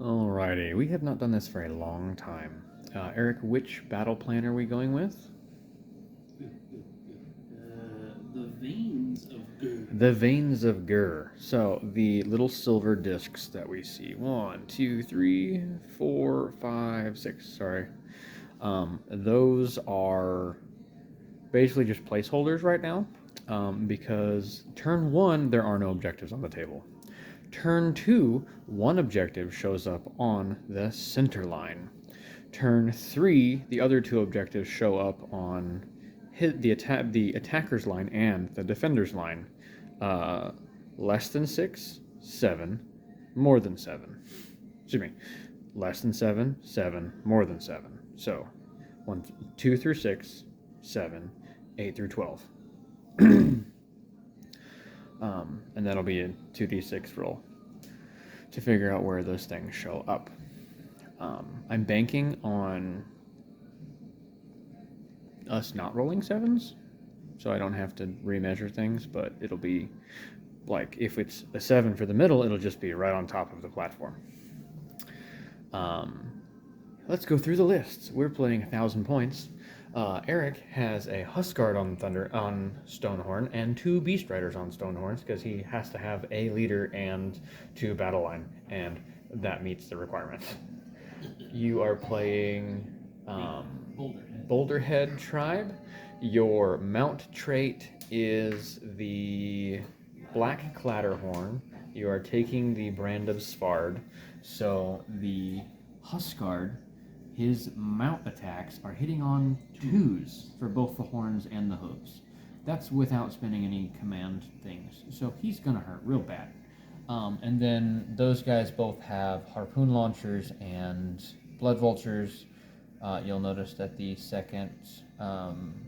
Alrighty, we have not done this for a long time. Eric, which battle plan are we going with? The veins of Gur. The Veins of Gur. So, the little silver discs that we see. 1, 2, 3, 4, 5, 6. Sorry. Those are basically just placeholders right now. Because turn 1, there are no objectives on the table. Turn 2, one objective shows up on the center line. Turn 3, the other two objectives show up on the attacker's line and the defender's line. Less than 6, 7, more than 7. Excuse me. Less than 7, 7, more than 7. So, 2 through 6, 7, 8 through 12. And that'll be a 2d6 roll to figure out where those things show up. I'm banking on us not rolling 7s, so I don't have to remeasure things, but it'll be like if it's a 7 for the middle, it'll just be right on top of the platform. Let's go through the lists. We're playing 1,000 points. Eric has a Huskard on Stonehorn and 2 Beast Riders on Stonehorns because he has to have a leader and 2 battle line, and that meets the requirement. You are playing Boulderhead tribe. Your mount trait is the Black Clatterhorn. You are taking the brand of Svard, so the Huskard, his mount attacks are hitting on 2s for both the horns and the hooves. That's without spending any command things, so he's gonna hurt real bad. And then those guys both have harpoon launchers and blood vultures. You'll notice that the second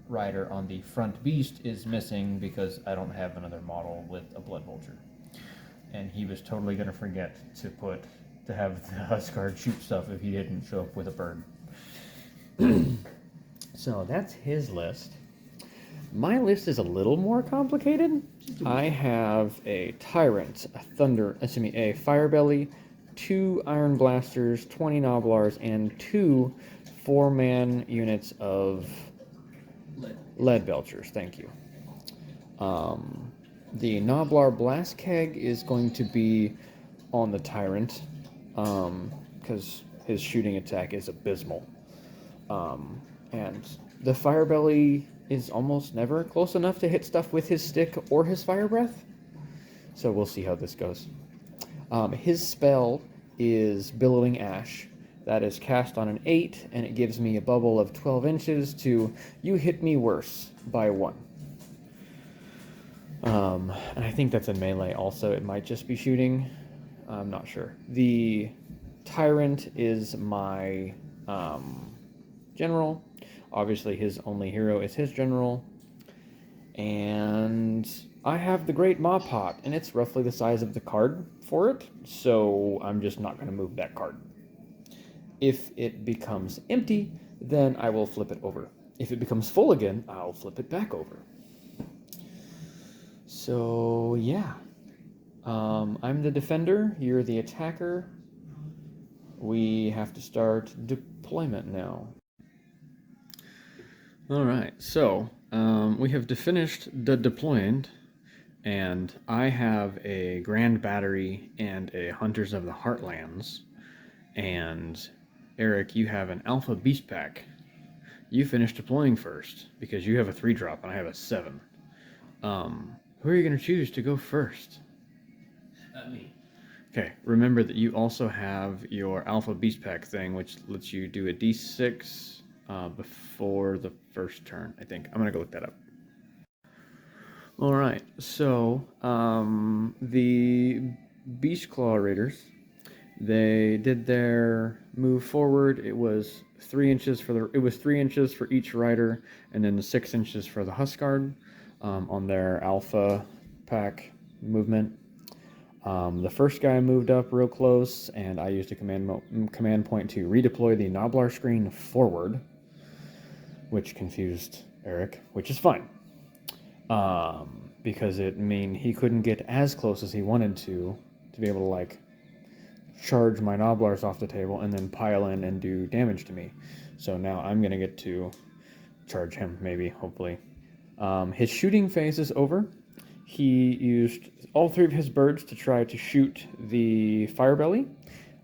rider on the front beast is missing because I don't have another model with a blood vulture. And he was totally gonna forget to have the Huskard shoot stuff if he didn't show up with a bird. So that's his list. My list is a little more complicated. I have a Tyrant, a Firebelly, 2 Iron Blasters, 20 Noblars, and 2 4-man units of Lead Belchers. Thank you. The Noblar Blast Keg is going to be on the Tyrant, because his shooting attack is abysmal. And the Firebelly is almost never close enough to hit stuff with his stick or his fire breath. So we'll see how this goes. His spell is Billowing Ash. That is cast on an 8, and it gives me a bubble of 12 inches to you hit me worse by 1. And I think that's in melee also. It might just be shooting. I'm not sure. The Tyrant is my general. Obviously, his only hero is his general. And I have the Great Maw Pot, and it's roughly the size of the card for it, so I'm just not going to move that card. If it becomes empty, then I will flip it over. If it becomes full again, I'll flip it back over. So, yeah. I'm the defender, you're the attacker. We have to start deployment now. Alright, so we have finished the deployment, and I have a Grand Battery and a Hunters of the Heartlands, and Eric, you have an Alpha Beast Pack. You finished deploying first, because you have a 3-drop and I have a 7. Who are you going to choose to go first? Me. Okay, remember that you also have your Alpha Beast Pack thing, which lets you do a D6 before the first turn, I think. I'm going to go look that up. Alright, so the Beast Claw Raiders, they did their move forward. It was 3 inches for each rider, and then the 6 inches for the Huskard on their Alpha Pack movement. The first guy moved up real close, and I used a command point to redeploy the Noblar screen forward, which confused Eric, which is fine. Because it mean he couldn't get as close as he wanted to be able to, like, charge my Noblars off the table and then pile in and do damage to me. So now I'm going to get to charge him, maybe, hopefully. His shooting phase is over. He used all 3 of his birds to try to shoot the Firebelly.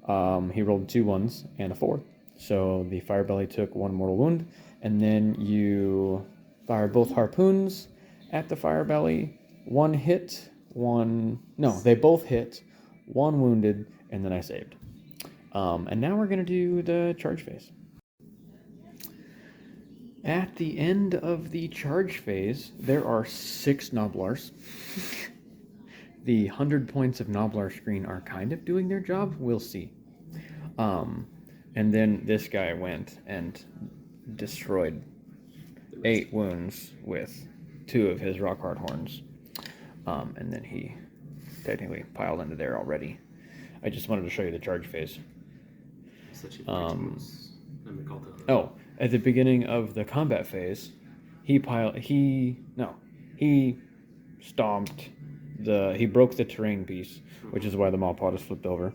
He rolled 2 1s and a 4. So the Firebelly took 1 mortal wound. And then you fire both harpoons at the Firebelly. 1 hit, 1... No, they both hit. 1 wounded, and then I saved. And now we're going to do the charge phase. At the end of the charge phase, there are 6 Noblars. The 100 points of Noblar screen are kind of doing their job. We'll see. And then this guy went and destroyed 8 wounds with 2 of his Rockhard horns. And then he technically piled into there already. I just wanted to show you the charge phase. At the beginning of the combat phase, he stomped he broke the terrain piece, which is why the Mawpod is flipped over.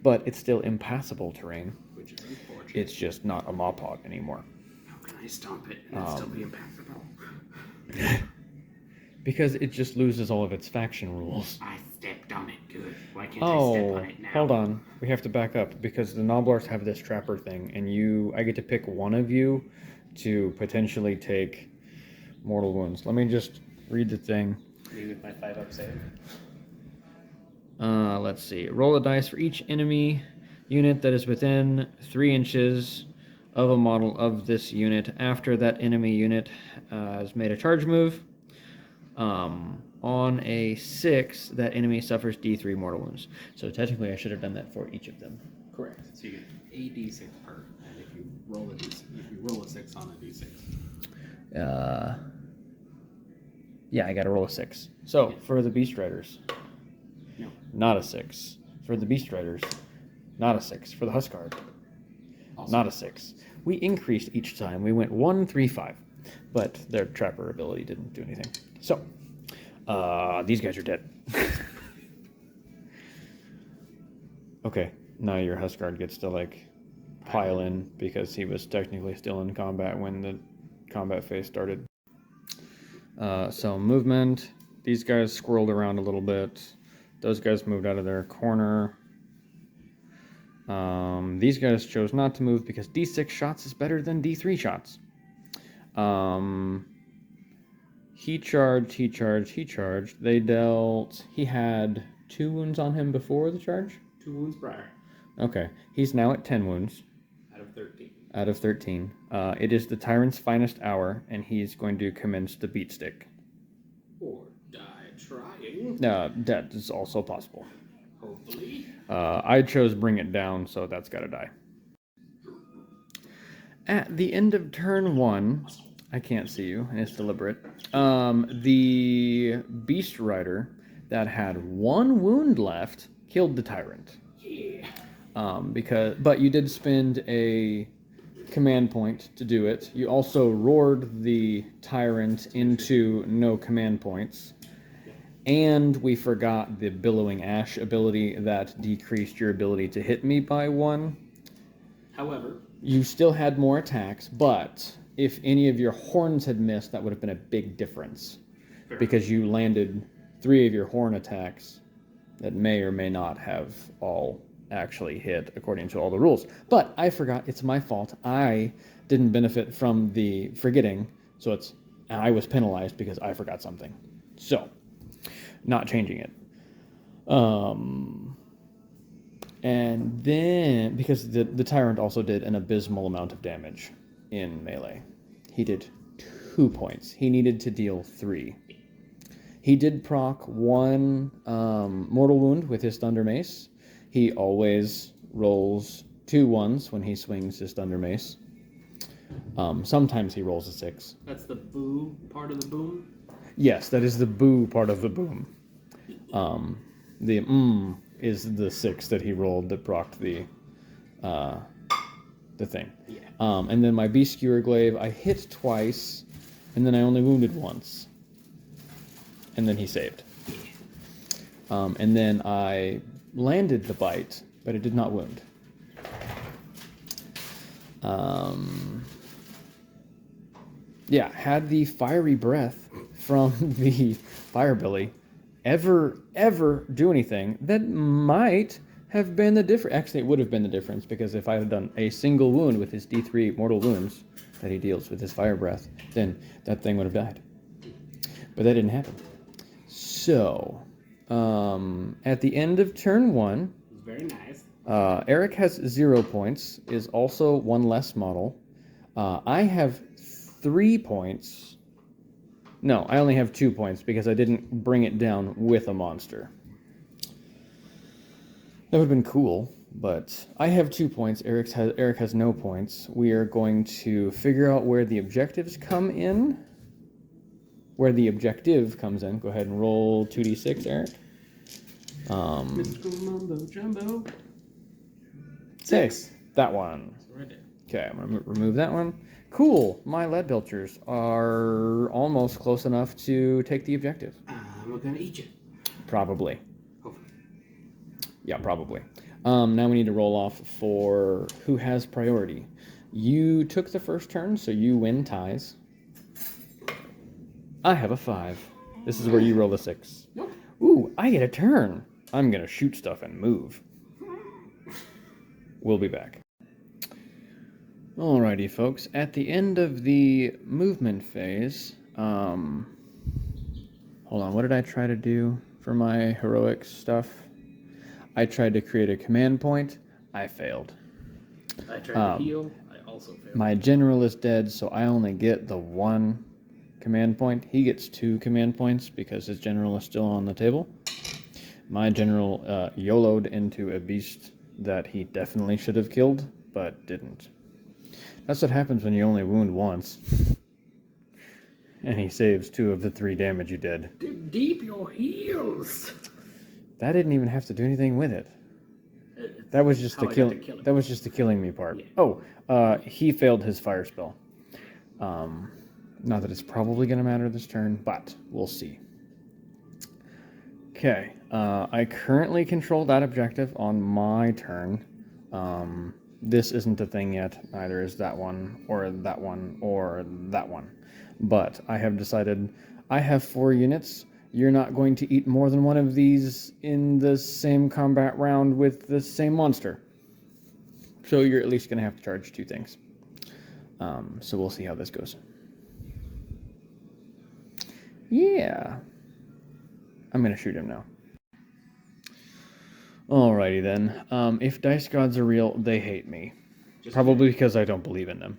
But it's still impassable terrain. Which is unfortunate. It's just not a Mawpod anymore. How can I stomp it and still be impassable? Because it just loses all of its faction rules. I stepped on it, good. Why can't I step on it now? Hold on. We have to back up because the Noblars have this trapper thing, and I get to pick one of you to potentially take mortal wounds. Let me just read the thing. Me with my 5-up save. Let's see. Roll a dice for each enemy unit that is within 3 inches of a model of this unit after that enemy unit has made a charge move. On a 6, that enemy suffers D3 mortal wounds. So technically, I should have done that for each of them. Correct. So you get a D6 per, and if you roll a 6 on a D6. Yeah, I got to roll a 6. So for the Beast Riders, no, not a 6. For the Beast Riders, not a 6. For the Huskard, also not a 6. We increased each time. We went 1, 3, 5, but their trapper ability didn't do anything. So, these guys are dead. Okay, now your Huskard gets to, pile in because he was technically still in combat when the combat phase started. So, movement. These guys squirreled around a little bit. Those guys moved out of their corner. These guys chose not to move because D6 shots is better than D3 shots. He charged. He had 2 wounds on him before the charge? 2 wounds prior. Okay. He's now at 10 wounds. Out of 13. It is the Tyrant's finest hour, and he's going to commence the beat stick. Or die trying. That is also possible. Hopefully. I chose bring it down, so that's got to die. At the end of turn 1, I can't see you, and it's deliberate. The Beast Rider that had 1 wound left killed the Tyrant. Yeah. But you did spend a command point to do it. You also roared the Tyrant into no command points. And we forgot the Billowing Ash ability that decreased your ability to hit me by 1. However, you still had more attacks, but if any of your horns had missed, that would have been a big difference. Fair. Because you landed 3 of your horn attacks that may or may not have all actually hit according to all the rules. But I forgot. It's my fault. I didn't benefit from the forgetting, so I was penalized because I forgot something. So, not changing it. And then, because the Tyrant also did an abysmal amount of damage in melee. He did 2 points. He needed to deal 3. He did proc 1 mortal wound with his Thunder Mace. He always rolls 2 1s when he swings his Thunder Mace. Sometimes he rolls a 6. That's the boo part of the boom? Yes, that is the boo part of the boom. The is the 6 that he rolled that procced the thing. Yeah. And then my Beast Skewer Glaive, I hit twice, and then I only wounded once. And then he saved. And then I landed the bite, but it did not wound. Yeah, had the fiery breath from the Firebelly ever do anything, that might have been the difference. Actually, it would have been the difference, because if I had done a single wound with his D3 mortal wounds that he deals with his fire breath, then that thing would have died. But that didn't happen. So, at the end of turn 1, Very nice. Eric has 0 points, is also 1 less model. I have 3 points. No, I only have 2 points because I didn't bring it down with a monster. That would have been cool, but I have 2 points. Eric has no points. We are going to figure out where the objectives come in. Where the objective comes in. Go ahead and roll 2d6, Eric. Mystical Mumbo Jumbo. 6. That one. Okay, I'm going to remove that one. Cool. My lead belchers are almost close enough to take the objective. We're going to eat you. Probably. Hopefully. Yeah, probably. Now we need to roll off for who has priority. You took the first turn, so you win ties. I have a 5. This is where you roll a 6. Nope. Ooh, I get a turn. I'm going to shoot stuff and move. We'll be back. Alrighty, folks. At the end of the movement phase, hold on, what did I try to do for my heroic stuff? I tried to create a command point. I failed. I tried to heal. I also failed. My general is dead, so I only get the 1 command point. He gets 2 command points because his general is still on the table. My general YOLO'd into a beast that he definitely should have killed, but didn't. That's what happens when you only wound once. And he saves 2 of the 3 damage you did. Dig deep your heels. That didn't even have to do anything with it. That was just the kill. That was just the killing me part. Yeah. Oh, he failed his fire spell. Not that it's probably going to matter this turn, but we'll see. Okay, I currently control that objective on my turn. This isn't a thing yet. Neither is that one, or that one, or that one. But I have decided I have 4 units. You're not going to eat more than one of these in the same combat round with the same monster. So you're at least going to have to charge 2 things. So we'll see how this goes. Yeah. I'm going to shoot him now. Alrighty then. If dice gods are real, they hate me. Probably because I don't believe in them.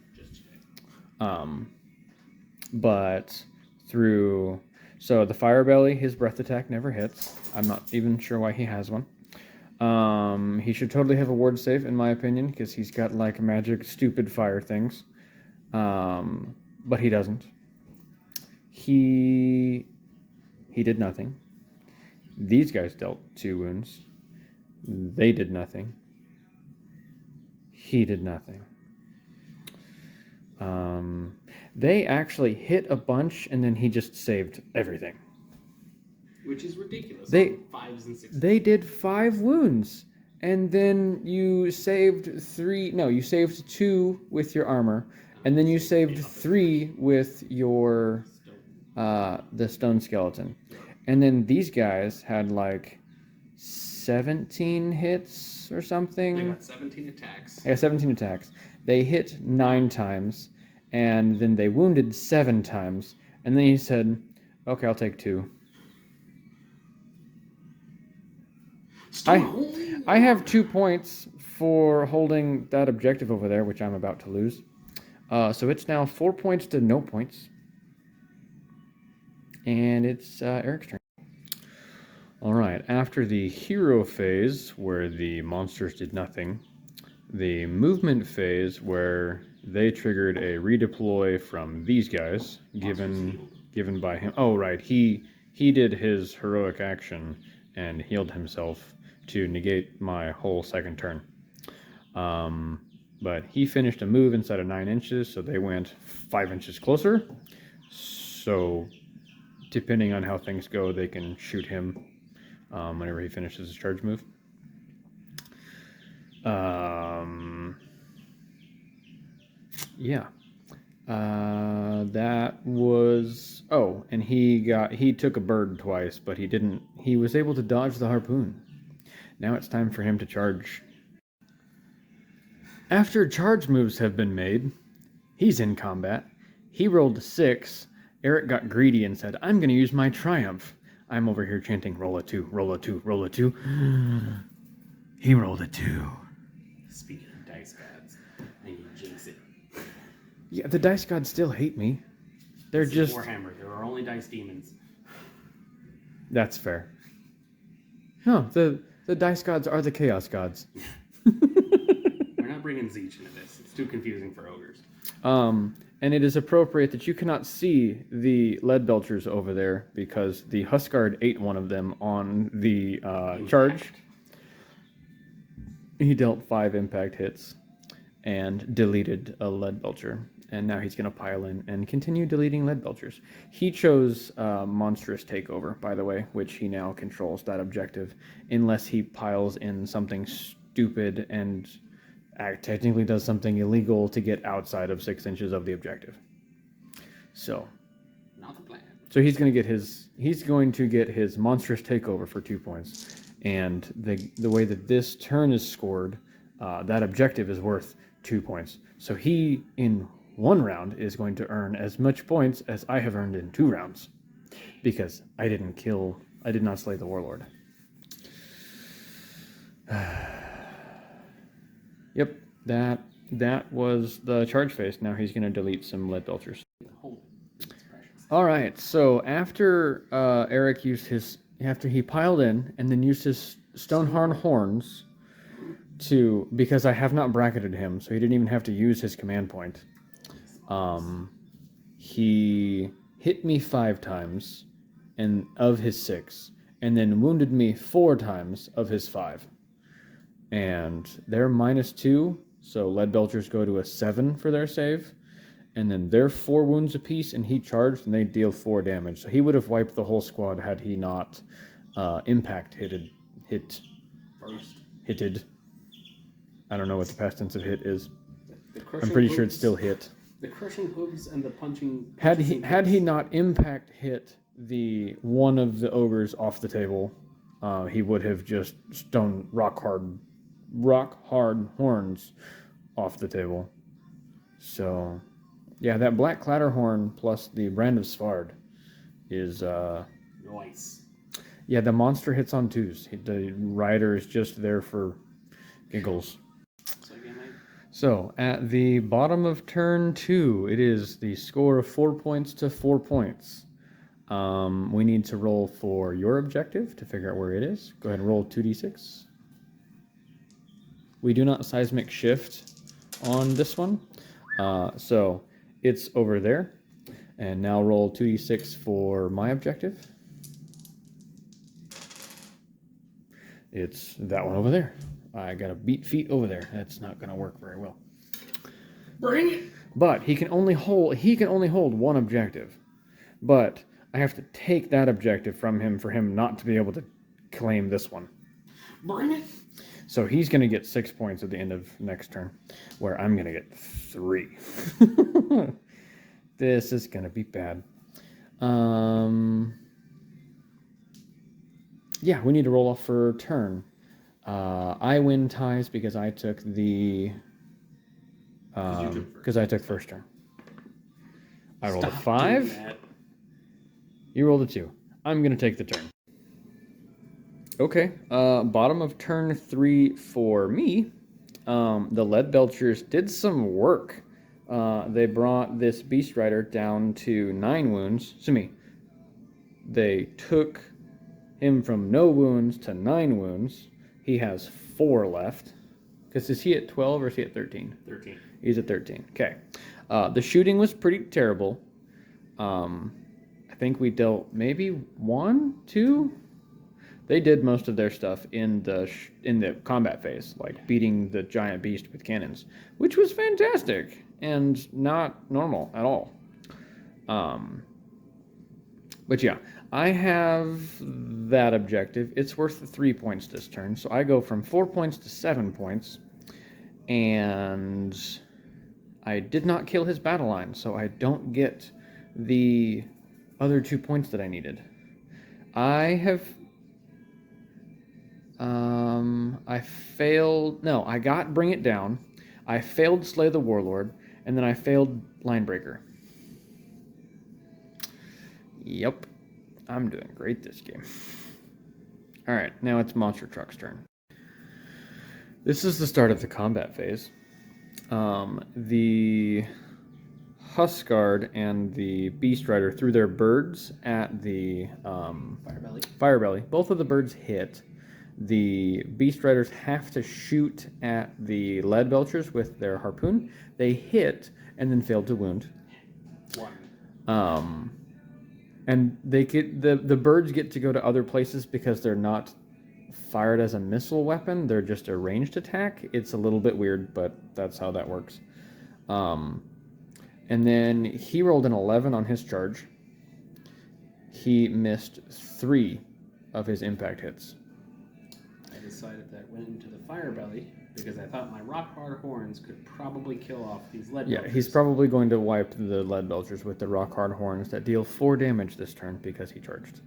But through... So the Firebelly, his breath attack never hits. I'm not even sure why he has one. He should totally have a ward save, in my opinion, because he's got like magic, stupid fire things. But he doesn't. He did nothing. These guys dealt 2 wounds. They did nothing. He did nothing. They actually hit a bunch, and then he just saved everything. Which is ridiculous. They 5s and 6s. They did 5 wounds, and then you saved 3. No, you saved 2 with your armor, and then you saved 3 with your the stone skeleton. And then these guys had like 17 hits or something. They got 17 attacks. Yeah, 17 attacks. They hit 9 times, and then they wounded 7 times. And then he said, okay, I'll take 2. I have 2 points for holding that objective over there, which I'm about to lose. So it's now 4 points to no points. And it's Eric's turn. Alright, after the hero phase, where the monsters did nothing, the movement phase, where they triggered a redeploy from these guys, given by him. Oh, right, he did his heroic action and healed himself to negate my whole second turn. But he finished a move inside of 9 inches, so they went 5 inches closer. So, depending on how things go, they can shoot him whenever he finishes his charge move. Yeah. That was. Oh, and he took a bird twice, but he didn't. He was able to dodge the harpoon. Now it's time for him to charge. After charge moves have been made, he's in combat. He rolled a 6. Eric got greedy and said, I'm going to use my triumph. I'm over here chanting, roll a 2, roll a 2, roll a 2. He rolled a 2. Speaking of dice gods, I need to jinx it. Yeah, the dice gods still hate me. They're This just... is Warhammer. There are only dice demons. That's fair. No, the dice gods are the chaos gods. We're not bringing Zeech into this. It's too confusing for ogres. And it is appropriate that you cannot see the lead belchers over there because the Huskard ate one of them on the charge. He dealt 5 impact hits and deleted a lead belcher. And now he's going to pile in and continue deleting lead belchers. He chose Monstrous Takeover, by the way, which he now controls that objective, unless he piles in something stupid and technically does something illegal to get outside of 6 inches of the objective. So, not the plan. So he's going to get his Monstrous Takeover for 2 points, and the way that this turn is scored, that objective is worth 2 points. So he in 1 round is going to earn as much points as I have earned in 2 rounds, because I did not slay the warlord. Yep, that was the charge phase. Now he's going to delete some lead belchers. All right, so after Eric after he piled in and then used his Stonehorn horns because I have not bracketed him, so he didn't even have to use his command point. He hit me 5 times of his 6, and then wounded me 4 times of his 5. And they're -2, so lead belchers go to a 7 for their save. And then they're 4 wounds apiece, and he charged, and they deal 4 damage. So he would have wiped the whole squad had he not hitted. I don't know what the past tense of hit is. I'm pretty sure it's still hit. The crushing hooves and the punching. Had he not impact hit the one of the ogres off the table, he would have just stone rock hard horns off the table. So, yeah, that black clatterhorn plus the brand of Svard is Nice. Yeah, the monster hits on 2s. The rider is just there for giggles. So at the bottom of turn 2, it is the score of 4 points to 4 points. We need to roll for your objective to figure out where it is. Go ahead and roll 2d6. We do not seismic shift on this one. So it's over there. And now roll 2d6 for my objective. It's that one over there. I got a beat feet over there. That's not going to work very well. Bring it. But he can only hold one objective. But I have to take that objective from him for him not to be able to claim this one. Bring it. So he's going to get 6 points at the end of next turn, where I'm going to get 3. This is going to be bad. Yeah, we need to roll off for turn. I win ties because I took first turn. I rolled a 5. You rolled a 2. I'm going to take the turn. Okay, bottom of turn 3 for me. The lead belchers did some work. They brought this beast rider down to 9 wounds. They took him from no wounds to 9 wounds. He has 4 left. Because is he at 12 or is he at 13? 13. He's at 13. Okay. The shooting was pretty terrible. I think we dealt maybe 1, 2. They did most of their stuff in the combat phase, like beating the giant beast with cannons, which was fantastic and not normal at all. But yeah, I have that objective. It's worth 3 points this turn, so I go from 4 points to 7 points, and I did not kill his battle line, so I don't get the other 2 points that I needed. I have... I failed... No, I got Bring It Down. I failed Slay the Warlord, and then I failed Linebreaker. Yep. I'm doing great this game. Alright, now it's Monster Truck's turn. This is the start of the combat phase. The Huskard and the Beast Rider threw their birds at the Firebelly. Both of the birds hit. The Beast Riders have to shoot at the Lead Belchers with their harpoon. They hit and then failed to wound. And they get the birds get to go to other places because they're not fired as a missile weapon. They're just a ranged attack. It's a little bit weird, but that's how that works. And then he rolled an 11 on his charge. He missed 3 of his impact hits. I decided that went into the Firebelly because I thought my rock-hard horns could probably kill off these lead belchers. Yeah, he's probably going to wipe the lead belchers with the rock-hard horns that deal 4 damage this turn because he charged.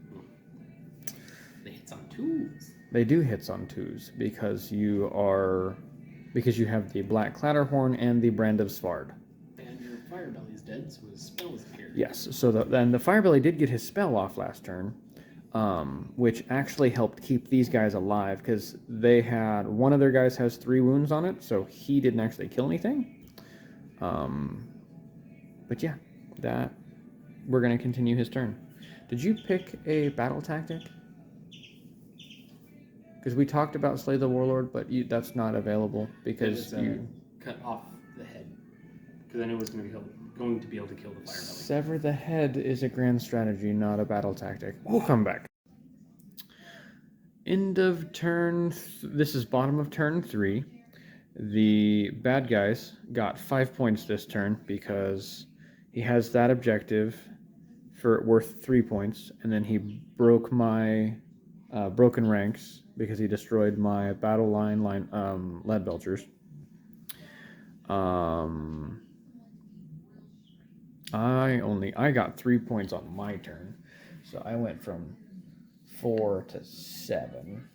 They hits on 2s. They do hits on 2s because you have the Black Clatterhorn and the Brand of Svard. And your Firebelly is dead, so his spell is appeared. Yes, so then the Firebelly did get his spell off last turn, which actually helped keep these guys alive because they had one of their guys has 3 wounds on it, so he didn't actually kill anything. But yeah, that we're going to continue his turn. Did you pick a battle tactic? Because we talked about Slay the Warlord, but that's not available because you cut off the head. Because I knew it was going to be able to kill the Firebelly. Sever the head is a grand strategy, not a battle tactic. We'll come back. End of turn. This is bottom of turn 3. The bad guys got 5 points this turn because he has that objective for worth 3 points, and then he broke my broken ranks because he destroyed my battle line lead belchers. I got 3 points on my turn, so I went from 4 to 7,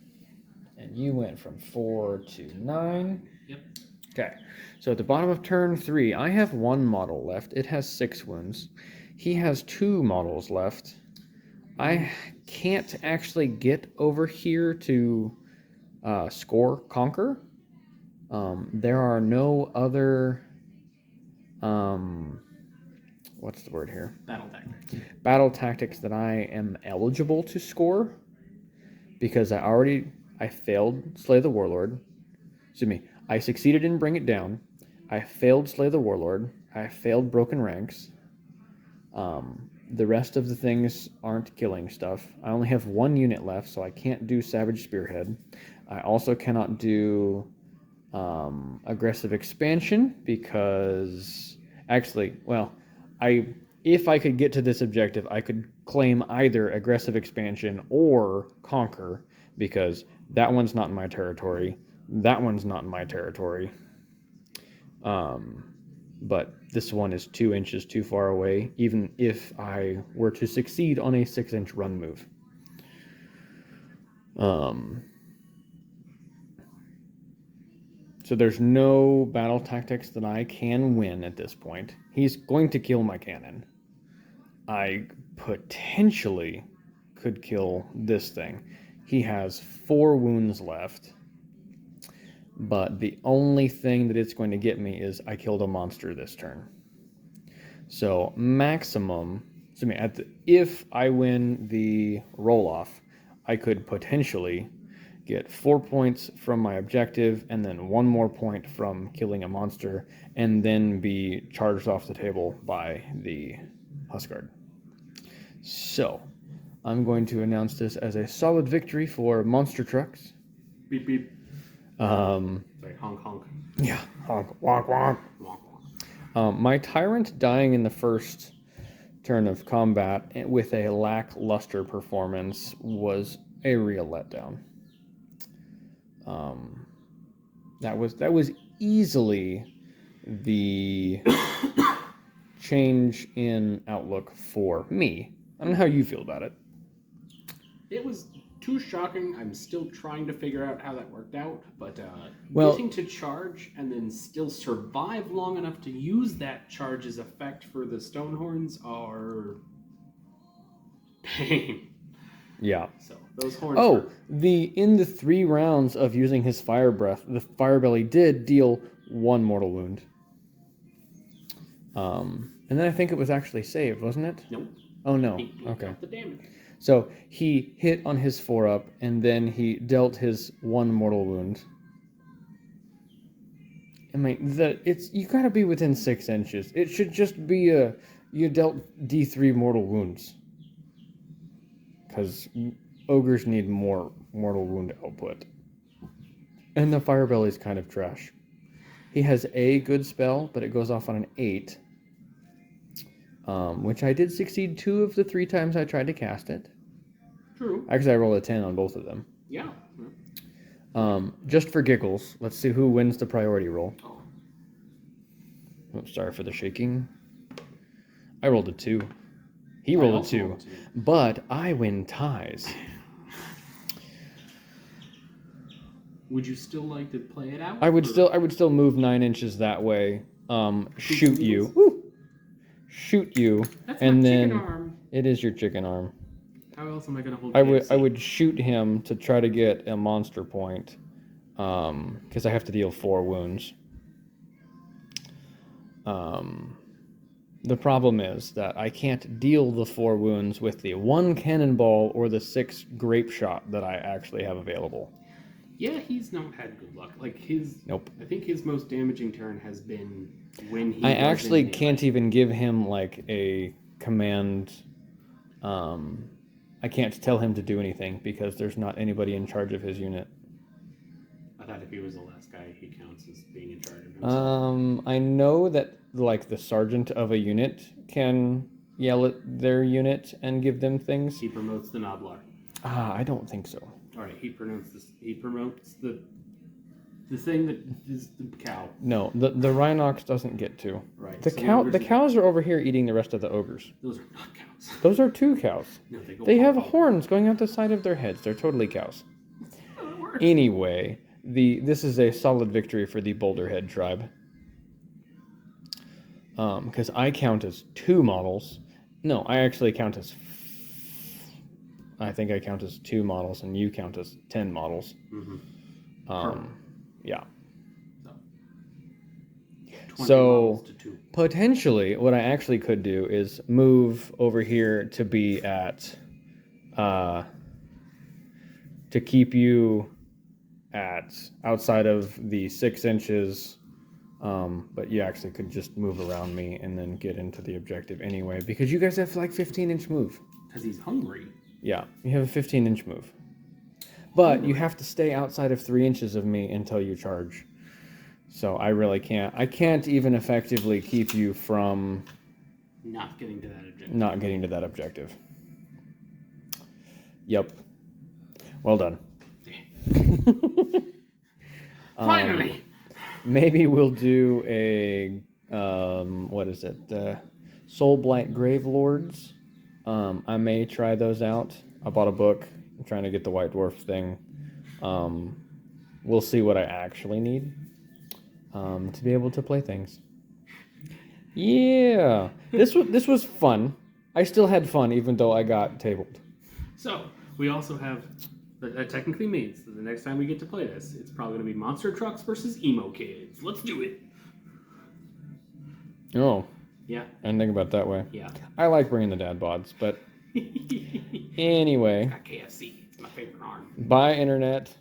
and you went from 4 to 9. Yep. Okay, so at the bottom of turn 3, I have 1 model left. It has 6 wounds. He has 2 models left. I can't actually get over here to conquer. There are no other what's the word here? Battle tactics that I am eligible to score because I failed Slay the Warlord. Excuse me. I succeeded in Bring It Down. I failed Slay the Warlord. I failed Broken Ranks. The rest of the things aren't killing stuff. I only have 1 unit left, so I can't do Savage Spearhead. I also cannot do Aggressive Expansion because... Actually, well, if I could get to this objective, I could claim either Aggressive Expansion or Conquer because that one's not in my territory. That one's not in my territory. But this one is 2 inches too far away, even if I were to succeed on a 6-inch run move. So there's no battle tactics that I can win at this point. He's going to kill my cannon. I potentially could kill this thing. He has 4 wounds left. But the only thing that it's going to get me is I killed a monster this turn. So maximum, if I win the roll-off, I could potentially get 4 points from my objective and then 1 more point from killing a monster and then be charged off the table by the Huskard. So I'm going to announce this as a solid victory for Monster Trucks. Beep, beep. Sorry, honk, honk. Yeah, honk, wonk, wonk. Wonk, wonk. My Tyrant dying in the first turn of combat with a lackluster performance was a real letdown. That was easily the change in outlook for me. I don't know how you feel about it. It was too shocking. I'm still trying to figure out how that worked out, but Well- getting to charge and then still survive long enough to use that charge's effect for the Stonehorns are pain. Yeah. So those horns. Oh, hurt. in the 3 rounds of using his fire breath, the fire belly did deal 1 mortal wound. And then I think it was actually saved, wasn't it? Nope. Oh no. He Okay. dealt the damage. So he hit on his 4-up, and then he dealt his 1 mortal wound. I mean, you gotta be within 6 inches. It should just be you dealt D3 mortal wounds. Because ogres need more mortal wound output. And the fire belly's kind of trash. He has a good spell, but it goes off on an 8. Which I did succeed 2 of the 3 times I tried to cast it. True. Actually, I rolled a 10 on both of them. Yeah. Just for giggles, let's see who wins the priority roll. Oh. Oh, sorry for the shaking. I rolled a 2. He rolled a also 2. rolled a 2. But I win ties. Would you still like to play it out? I would still move 9 inches that way. Shoot you. Woo! Shoot you. That's and my then chicken arm. it is your chicken arm. How else am I gonna hold? I KFC? would shoot him to try to get a monster point. Because I have to deal 4 wounds. The problem is that I can't deal the 4 wounds with the 1 cannonball or the 6 grape shot that I actually have available. Yeah, he's not had good luck. Like his. Nope. I think his most damaging turn has been when he. I was actually in can't even give him like a command. I can't tell him to do anything because there's not anybody in charge of his unit. I thought if he was the last guy, he counts as being in charge of himself. I know that like the sergeant of a unit can yell at their unit and give them things. He promotes the Noblar. I don't think so. All right, he promotes this. He promotes the thing that is the cow. No, the Rhinox doesn't get to. Right. The so cows are over here eating the rest of the ogres. Those are not cows. Those are 2 cows. No, they go. They have pop, pop. horns going out the side of their heads. They're totally cows. Oh, it works. Anyway, this is a solid victory for the Boulderhead tribe. Because I count as 2 models. No, I actually count as... I think I count as 2 models, and you count as 10 models. Mm-hmm. Yeah. 20 So, models to 2. potentially, what I actually could do is move over here to be at... to keep you at outside of the 6 inches... but you actually could just move around me and then get into the objective anyway, because you guys have like 15-inch move. Because he's hungry. Yeah, you have a 15-inch move. But you have to stay outside of 3 inches of me until you charge. So I really can't. I can't even effectively keep you from Not getting to that objective. not getting to that objective. Yep. Well done. Finally! Maybe we'll do a, what is it? Soul Blight Grave Lords. I may try those out. I bought a book. I'm trying to get the White Dwarf thing. We'll see what I actually need to be able to play things. Yeah, this was fun. I still had fun even though I got tabled. So, we also have... That technically means that the next time we get to play this, it's probably going to be Monster Trucks versus Emo Kids. Let's do it! Oh, Yeah. I didn't think about it that way. Yeah. I like bringing the dad bods, but anyway, Got KFC. It's my favorite arm. bye internet.